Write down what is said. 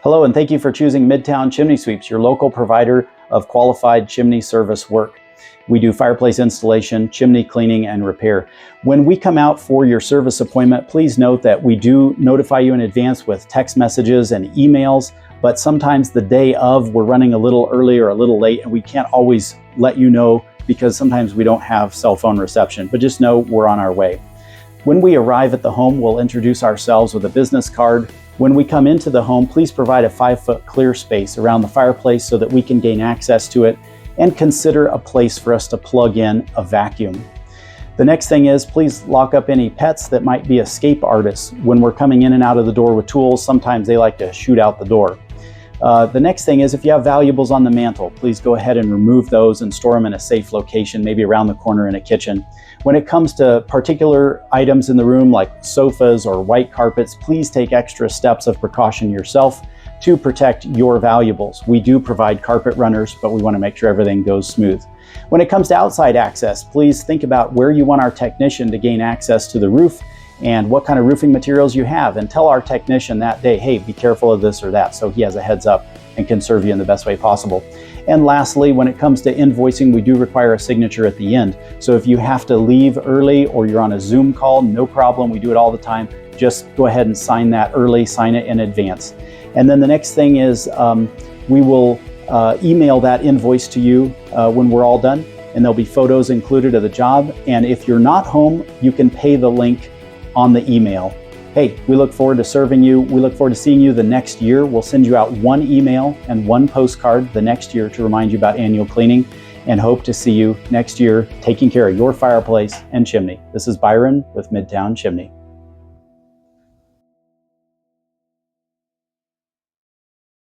Hello, and thank you for choosing Midtown Chimney Sweeps, your local provider of qualified chimney service work. We do fireplace installation, chimney cleaning, and repair. When we come out for your service appointment, please note that we do notify you in advance with text messages and emails, but sometimes the day of, we're running a little early or a little late, and we can't always let you know because sometimes we don't have cell phone reception, but just know we're on our way. When we arrive at the home, we'll introduce ourselves with a business card. When we come into the home, please provide a 5-foot clear space around the fireplace so that we can gain access to it, and consider a place for us to plug in a vacuum. The next thing is, please lock up any pets that might be escape artists. When we're coming in and out of the door with tools, sometimes they like to shoot out the door. The next thing is, if you have valuables on the mantle, please go ahead and remove those and store them in a safe location, maybe around the corner in a kitchen. When it comes to particular items in the room like sofas or white carpets, please take extra steps of precaution yourself to protect your valuables. We do provide carpet runners, but we want to make sure everything goes smooth. When it comes to outside access, please think about where you want our technician to gain access to the roof and what kind of roofing materials you have, and tell our technician that day, hey, be careful of this or that, so he has a heads up and can serve you in the best way possible. And lastly, when it comes to invoicing, we do require a signature at the end. So if you have to leave early or you're on a Zoom call, no problem, we do it all the time. Just go ahead and sign that early, sign it in advance. And then the next thing is we will email that invoice to you when we're all done, and there'll be photos included of the job. And if you're not home, you can pay the link on the email. Hey, we look forward to serving you. We look forward to seeing you the next year. We'll send you out one email and one postcard the next year to remind you about annual cleaning, and hope to see you next year taking care of your fireplace and chimney. This is Byron with Midtown Chimney.